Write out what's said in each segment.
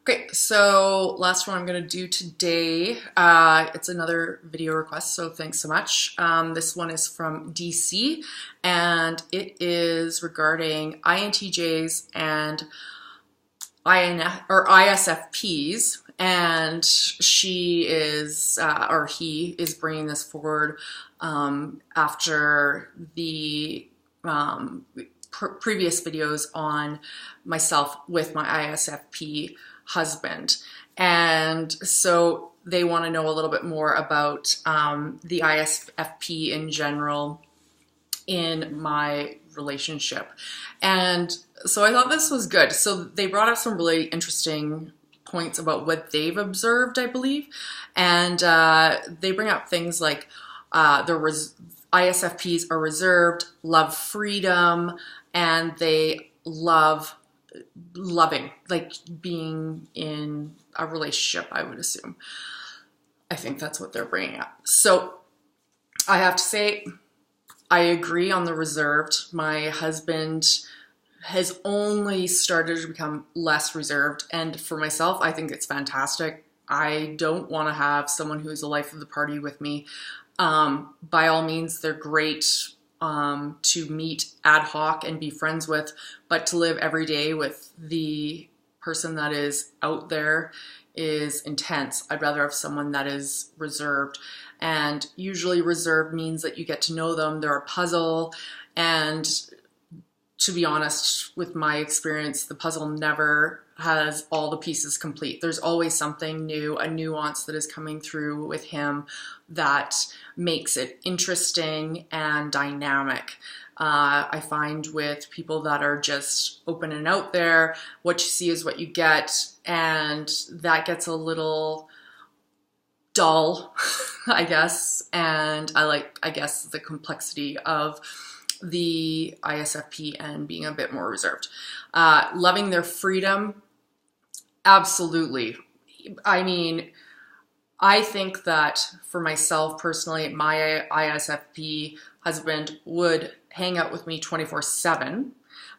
Okay, so last one I'm going to do today, it's another video request, so thanks so much. This one is from DC, and it is regarding INTJs and ISFPs, and she is, or he is bringing this forward after the previous videos on myself with my ISFP husband. And so they want to know a little bit more about the ISFP in general in my relationship. And so I thought this was good. So they brought up some really interesting points about what they've observed, I believe. And they bring up things like ISFPs are reserved, love freedom, and they love loving, like being in a relationship, I would assume. I think that's what they're bringing up. So I have to say, I agree on the reserved. My husband has only started to become less reserved, and for myself, I think it's fantastic. I don't want to have someone who's the life of the party with me. By all means, they're great to meet ad hoc and be friends with, but to live every day with the person that is out there is intense. I'd rather have someone that is reserved, and usually reserved means that you get to know them. They're a puzzle, and to be honest, with my experience, the puzzle never has all the pieces complete. There's always something new, a nuance that is coming through with him that makes it interesting and dynamic. I find with people that are just open and out there, what you see is what you get, and that gets a little dull, I guess. And I guess, the complexity of the ISFP and being a bit more reserved. Loving their freedom, absolutely. I mean, I think that for myself personally, my ISFP husband would hang out with me 24/7,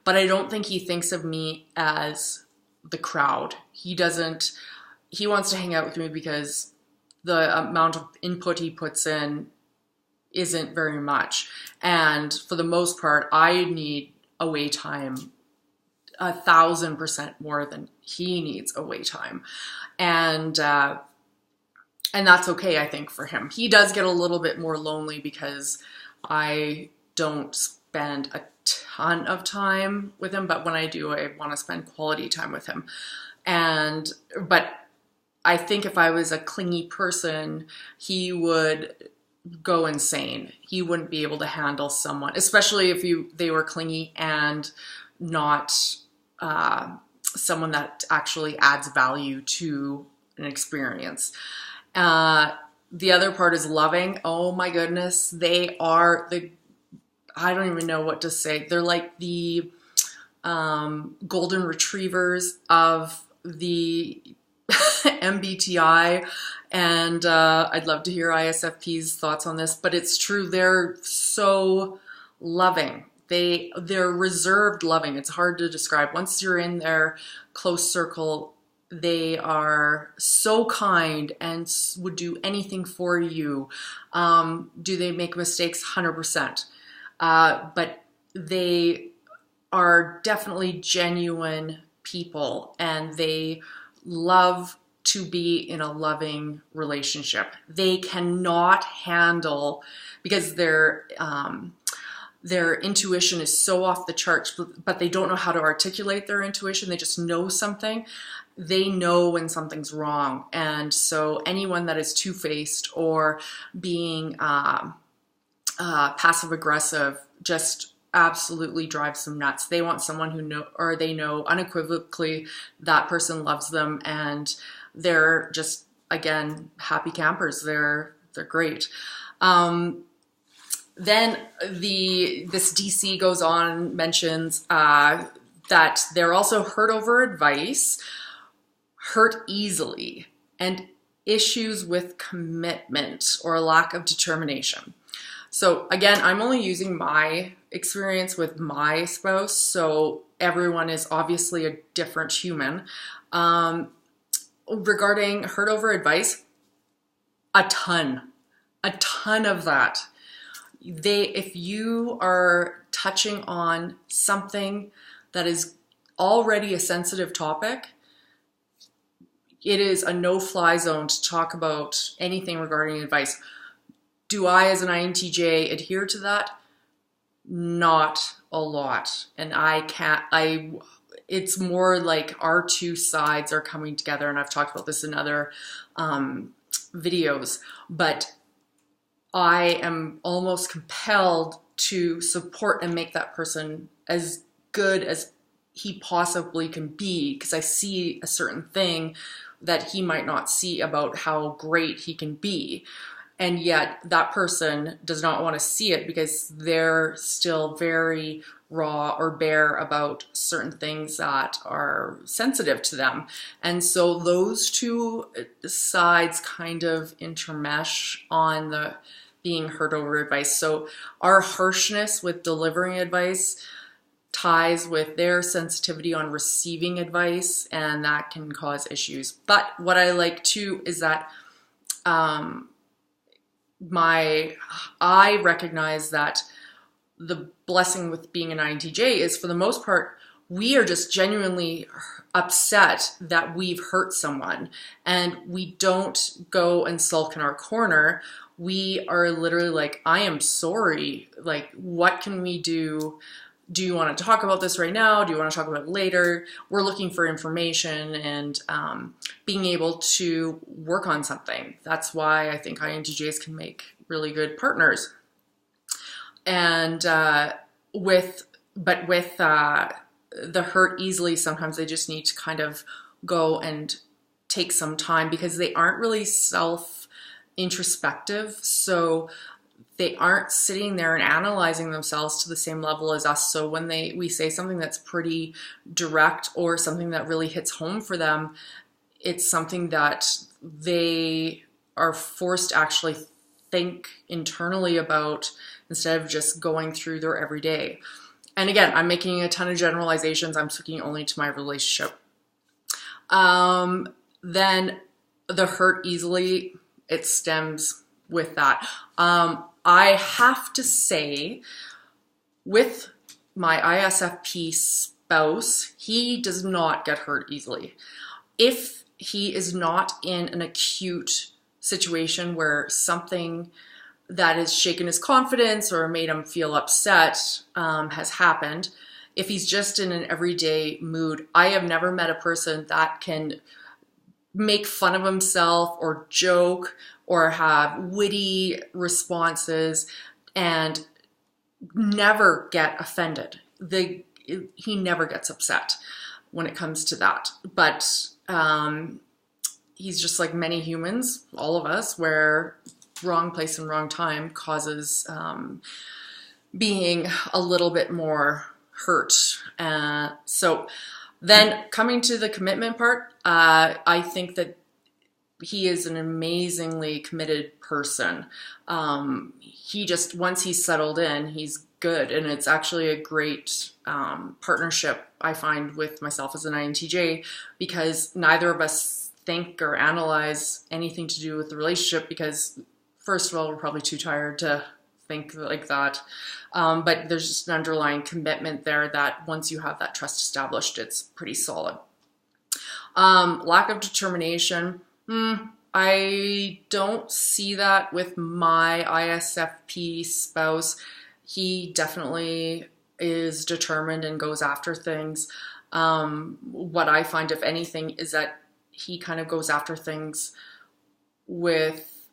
but I don't think he thinks of me as the crowd. He wants to hang out with me because the amount of input he puts in isn't very much. And for the most part, I need away time 1,000% more than he needs away time. And that's okay, I think, for him. He does get a little bit more lonely because I don't spend a ton of time with him, but when I do, I want to spend quality time with him. But I think if I was a clingy person, he would go insane. He wouldn't be able to handle someone, especially if they were clingy and not someone that actually adds value to an experience. The other part is loving. Oh my goodness, they are I don't even know what to say. They're like the golden retrievers of the MBTI, and I'd love to hear ISFP's thoughts on this, but it's true. They're so loving. They're reserved loving. It's hard to describe. Once you're in their close circle, they are so kind and would do anything for you. Do they make mistakes? 100%. But they are definitely genuine people, and they love to be in a loving relationship. They cannot handle, because their intuition is so off the charts, but they don't know how to articulate their intuition. They just know something. They know when something's wrong. And so anyone that is two-faced or being passive aggressive just absolutely drives them nuts. They want someone they know unequivocally that person loves them, and they're just, again, happy campers. They're great. Then this DC goes on, mentions that they're also hurt over advice, hurt easily, and issues with commitment or lack of determination. So again, I'm only using my experience with my spouse, so everyone is obviously a different human. regarding hurt over advice, a ton of that. If you are touching on something that is already a sensitive topic, it is a no-fly zone to talk about anything regarding advice. Do I, as an INTJ, adhere to that? Not a lot. And it's more like our two sides are coming together, and I've talked about this in other videos, but I am almost compelled to support and make that person as good as he possibly can be, because I see a certain thing that he might not see about how great he can be. And yet that person does not want to see it because they're still very raw or bare about certain things that are sensitive to them. And so those two sides kind of intermesh on the being hurt over advice. So our harshness with delivering advice ties with their sensitivity on receiving advice, and that can cause issues. But what I like too is that I recognize that the blessing with being an INTJ is, for the most part, we are just genuinely upset that we've hurt someone, and we don't go and sulk in our corner. We are literally like, I am sorry. Like, what can we do? Do you want to talk about this right now? Do you want to talk about it later? We're looking for information and being able to work on something. That's why I think INTJs can make really good partners. And with the hurt easily, sometimes they just need to kind of go and take some time, because they aren't really self-introspective. So they aren't sitting there and analyzing themselves to the same level as us. So when we say something that's pretty direct or something that really hits home for them, it's something that they are forced to actually think internally about instead of just going through their everyday. And again, I'm making a ton of generalizations. I'm speaking only to my relationship. Then the hurt easily, it stems with that. I have to say, with my ISFP spouse, he does not get hurt easily. If he is not in an acute situation where something that has shaken his confidence or made him feel upset has happened, if he's just in an everyday mood, I have never met a person that can make fun of himself or joke or have witty responses and never get offended. He never gets upset when it comes to that. But he's just like many humans, all of us, where wrong place and wrong time causes being a little bit more hurt. So then coming to the commitment part, I think that he is an amazingly committed person. He just, once he's settled in, he's good. And it's actually a great partnership, I find, with myself as an INTJ, because neither of us think or analyze anything to do with the relationship, because first of all, we're probably too tired to think like that. But there's just an underlying commitment there that once you have that trust established, it's pretty solid. Lack of determination. I don't see that with my ISFP spouse. He definitely is determined and goes after things. What I find, if anything, is that he kind of goes after things with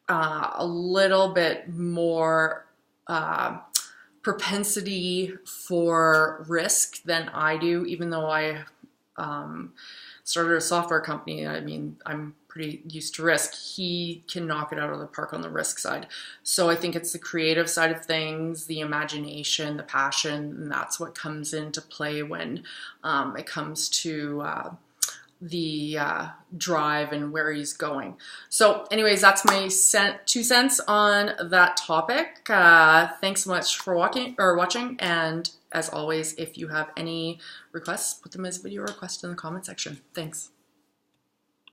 a little bit more propensity for risk than I do, even though I started a software company. I mean, I'm pretty used to risk. He can knock it out of the park on the risk side. So I think it's the creative side of things, the imagination, the passion, and that's what comes into play when it comes to the drive and where he's going. So anyways, that's my 2 cents on that topic. Thanks so much for watching. And as always, if you have any requests, put them as video request in the comment section. Thanks.